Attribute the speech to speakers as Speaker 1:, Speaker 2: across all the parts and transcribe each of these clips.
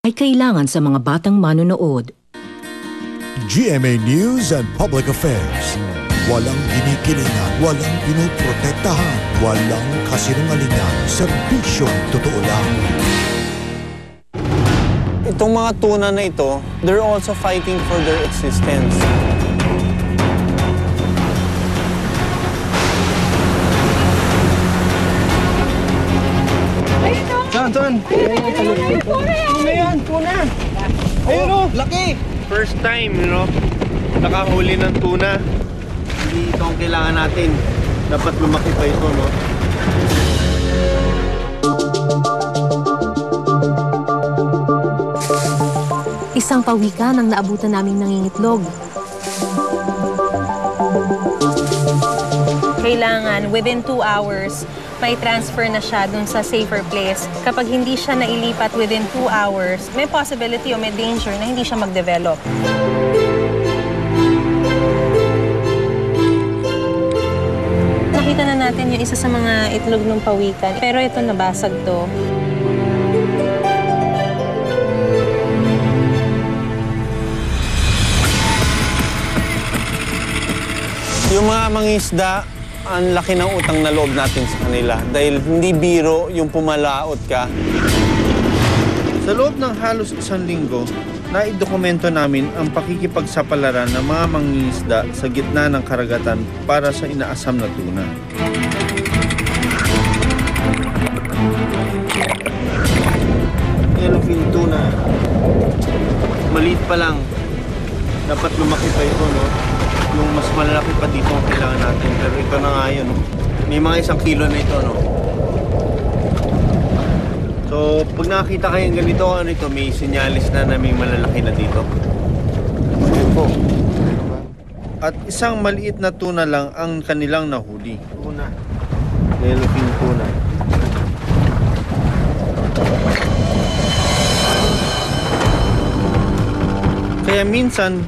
Speaker 1: ay kailangan sa mga batang manonood.
Speaker 2: GMA News and Public Affairs. Walang kinikilingan, walang pinoprotektahan, walang kasinungalingan, serbisyong totoo lang.
Speaker 3: Itong mga tuna na ito, they're also fighting for their existence. Ton! Tuna yan! Tuna! Ayun o! Laki! First time, nakahuli ng tuna. Hindi ito ang kailangan natin. Dapat lumaki pa ito, no?
Speaker 4: Isang pawikan ang naabutan naming nangingitlog. Kailangan, within 2 hours, may transfer na siya dun sa safer place. Kapag hindi siya nailipat within 2 hours, may possibility o may danger na hindi siya mag-develop. Nakita na natin yung isa sa mga itlog ng pawikan, pero ito nabasag to.
Speaker 3: Yung mga mangingisda, ang laki ng utang na loob natin sa kanila dahil hindi biro yung pumalaot ka. Sa loob ng halos 1 linggo, naidokumento namin ang pakikipagsapalaran ng mga mangingisda sa gitna ng karagatan para sa inaasam na tuna. Yellowfin tuna. Maliit pa lang. Dapat lumaki pa ito, no? Yung mas malalaki pa dito ang kailangan natin. Pero ito na nga yun, no? May mga 1 kilo na ito, no? So, pag nakakita kayong ganito, may sinyalis na may malalaki na dito. Ayan po. At isang maliit na tuna lang ang kanilang nahuli. Tuna. Yellowfin tuna. Kaya minsan,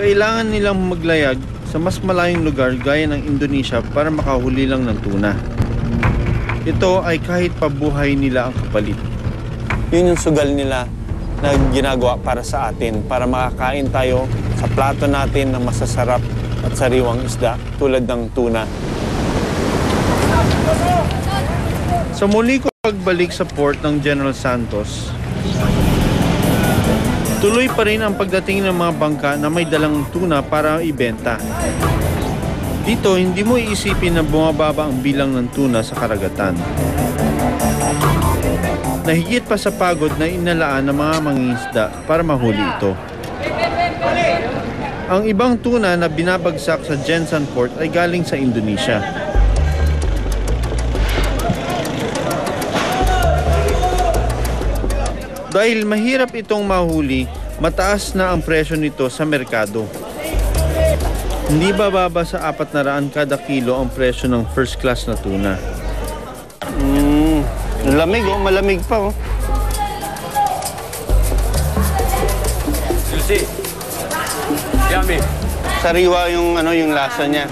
Speaker 3: kailangan nilang maglayag sa mas malayong lugar gaya ng Indonesia para makahuli lang ng tuna. Ito ay kahit pabuhay nila ang kapalit. Yun yung sugal nila na ginagawa para sa atin, para makakain tayo sa plato natin na masasarap at sariwang isda tulad ng tuna. Sa muli ko pagbalik sa port ng General Santos, tuloy pa rin ang pagdating ng mga bangka na may dalang tuna para ibenta. Dito, hindi mo iisipin na bumababa ang bilang ng tuna sa karagatan. Nahigit pa sa pagod na inalaan ng mga mangingisda para mahuli ito. Ang ibang tuna na binabagsak sa Jensan Port ay galing sa Indonesia. Dahil mahirap itong mahuli, mataas na ang presyo nito sa merkado. Hindi bababa sa 400 kada kilo ang presyo ng first class na tuna. Lamig oh, malamig pa oh. Juicy. Yummy. Sariwa yung yung lasa niya.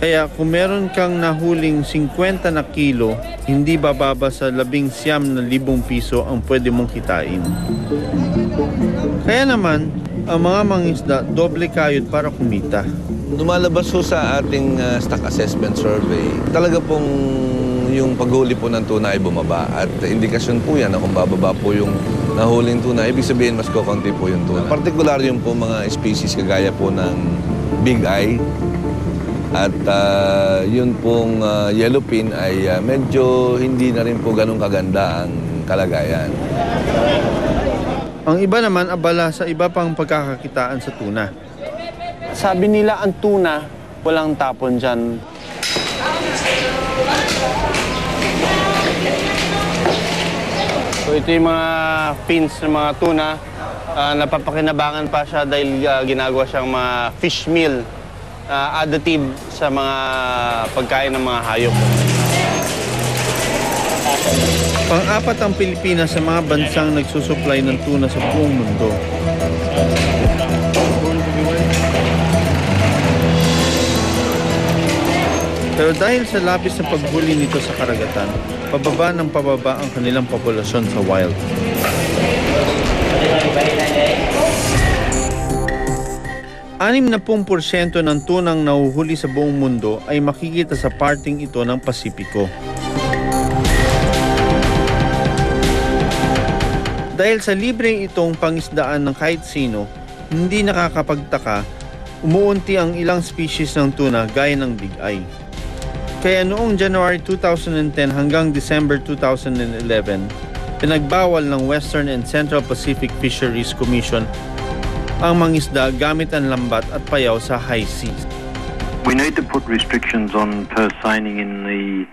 Speaker 3: Kaya kung meron kang nahuling 50 na kilo, hindi bababa sa 19,000 piso ang pwede mong kitain. Kaya naman, ang mga mangingisda doble kayod para kumita.
Speaker 5: Lumalabas po sa ating stock assessment survey, talaga pong yung paghuli po ng tuna ay bumaba. At indikasyon po yan na kung bababa po yung nahuling tuna, ibig sabihin mas kukunti po yung tuna. Partikular yung po mga species kagaya po ng Big Eye. At yun pong yellowfin ay medyo hindi na rin po ganun kaganda ang kalagayan.
Speaker 3: Ang iba naman abala sa iba pang pagkakakitaan sa tuna. Sabi nila ang tuna, walang tapon dyan. So ito yung mga fins ng mga tuna. Napapakinabangan pa siya dahil ginagawa siyang mga fish meal. Additive sa mga pagkain ng mga hayop. Pang-apat ang Pilipinas sa mga bansang nagsusupply ng tuna sa buong mundo. Pero dahil sa labis na paghuli nito sa karagatan, pababa ng pababa ang kanilang populasyon sa wild. Anim na 10% ng tunang nahuhuli sa buong mundo ay makikita sa parting ito ng Pasipiko. Dahil sa libre itong pangisdaan ng kahit sino, hindi nakakapagtaka, umuunti ang ilang species ng tuna gaya ng Big Eye. Kaya noong January 2010 hanggang December 2011, pinagbawal ng Western and Central Pacific Fisheries Commission ang mangisda gamit ang lambat at payaw sa high seas.
Speaker 6: We need to put restrictions on purse seining in the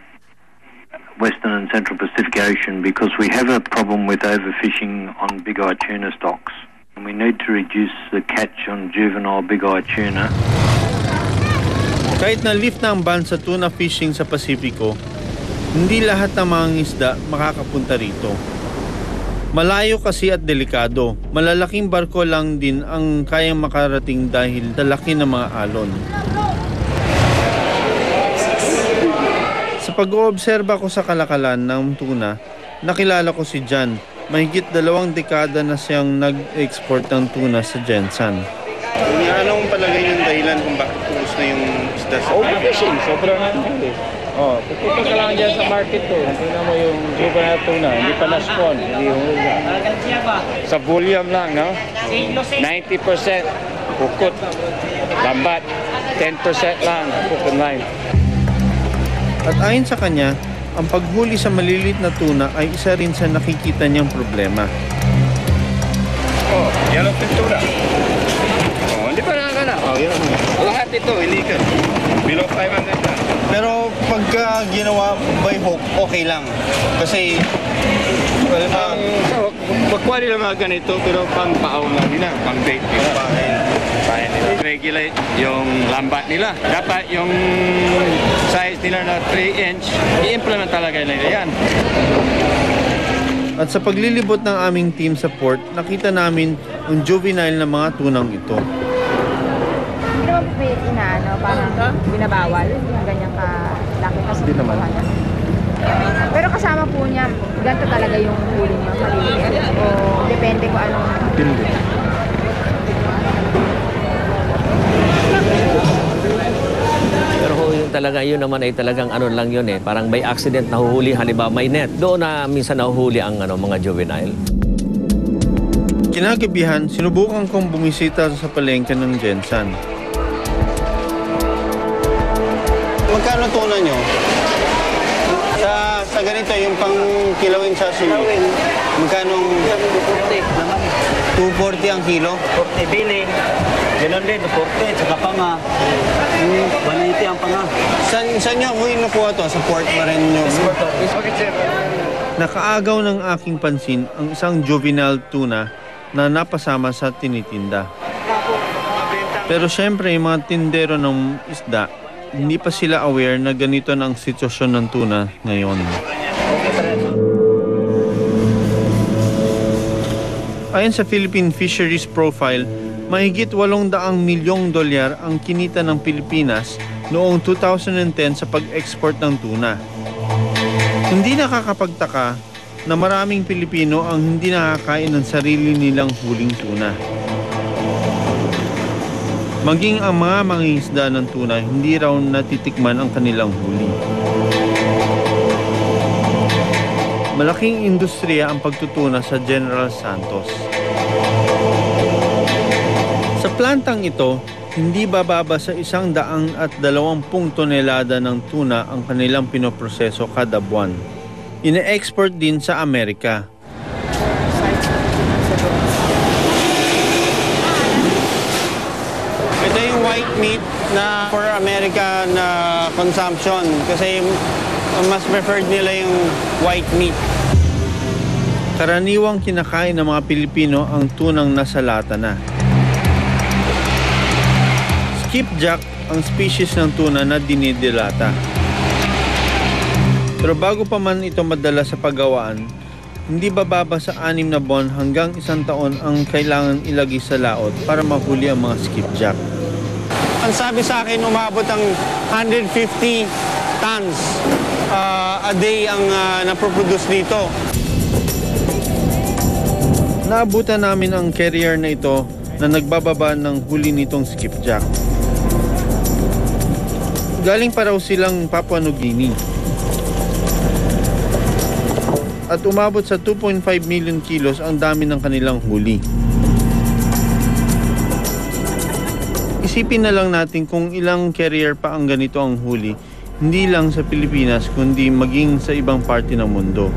Speaker 6: Western and Central Pacific Ocean because we have a problem with overfishing on big-eye tuna stocks. And we need to reduce the catch on juvenile big-eye tuna.
Speaker 3: Kahit na-lift na ang ban sa tuna fishing sa Pasipiko, hindi lahat ng mga isda makakapunta rito. Malayo kasi at delikado. Malalaking barko lang din ang kayang makarating dahil sa laki ng mga alon. Sa pag-oobserba ko sa kalakalan ng tuna, nakilala ko si John. Mahigit 2 dekada na siyang nag-export ng tuna sa Gensan. Anong palagay yung dahilan kung bakit tulos na yung isda sa
Speaker 7: overfishing, sobrang huli. Pupunta ka lang dyan sa market ko. Tingnan mo yung juvenile tuna, hindi pa na-spawn, hindi huli. Sa volume lang, no? 90% hukot, lambat, 10% lang hook and line.
Speaker 3: At ayon sa kanya, ang paghuli sa maliliit na tuna ay isa rin sa nakikita niyang problema.
Speaker 7: Yellowfin tuna. Hindi pa nakakana. Lahat ito, illegal. Below 500 na.
Speaker 3: Pero pagka ginawa by hook, okay lang. Kasi
Speaker 7: Magkuha nila mga ganito, pero pang paaw lang nila, pang bait nila. Pahin nila. Regulate yung lambat nila. Dapat yung size nila na 3 inch, i-implement talaga nila yan.
Speaker 3: At sa paglilibot ng aming team sa port, nakita namin ang juvenile na mga tunang ito.
Speaker 8: Hindi naman po inaano, parang binabawal yung ganyang kalaki kasi hindi naman. Pero kasama po niya, ganito talaga yung huli niya, maliliit. O depende kung anong...
Speaker 3: Hindi.
Speaker 9: Pero yun talaga, yun naman ay talagang ano lang yun eh. Parang may accident nahuhuli, halimbawa may net. Doon na minsan nahuhuli ang mga juvenile.
Speaker 3: Kinagabihan, sinubukan kong bumisita sa palengke ng Gensan. Magkano tuna nyo? Sa ganito, yung pang kilawin sa sumo. Magkano? 240 ang kilo?
Speaker 10: 40 bili. Ganon din, 40. Saka panga. 180 ang panga.
Speaker 3: Saan nyo ako nakuha to? Sa port pa rin nyo? Nakaagaw ng aking pansin ang isang juvenile tuna na napasama sa tinitinda. Pero syempre, yung mga tindero ng isda, hindi pa sila aware na ganito na ang sitwasyon ng tuna ngayon. Ayon sa Philippine Fisheries Profile, mahigit 800 milyong dolyar ang kinita ng Pilipinas noong 2010 sa pag-export ng tuna. Hindi nakakapagtaka na maraming Pilipino ang hindi nakakain ng sarili nilang huling tuna. Maging ang mga mangingisda ng tuna, hindi raw natitikman ang kanilang huli. Malaking industriya ang pagtutuna sa General Santos. Sa plantang ito, hindi bababa sa 120 tonelada ng tuna ang kanilang pinoproseso kada buwan. Ine-export din sa Amerika. Ito yung white meat na for American consumption kasi mas preferred nila yung white meat. Karaniwang kinakain ng mga Pilipino ang tunang nasa lata na. Skipjack ang species ng tuna na dinidilata. Pero bago pa man ito madala sa paggawaan, hindi bababa sa 6 na buwan hanggang 1 taon ang kailangan ilagay sa laot para mahuli ang mga skipjack. Ang sabi sa akin, umabot ang 150 tons a day ang naproproduce dito. Naabutan namin ang carrier na ito na nagbababa ng huli nitong skipjack. Galing pa raw silang Papua New Guinea. At umabot sa 2.5 million kilos ang dami ng kanilang huli. Isipin na lang natin kung ilang carrier pa ang ganito ang huli, hindi lang sa Pilipinas kundi maging sa ibang parte ng mundo.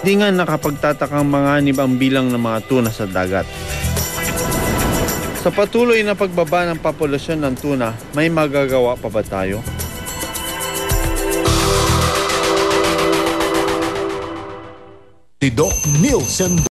Speaker 3: Hindi nga nakapagtatakang manganib ang bilang ng mga tuna sa dagat. Sa patuloy na pagbaba ng populasyon ng tuna, may magagawa pa ba tayo?
Speaker 2: Si Doc Nielsen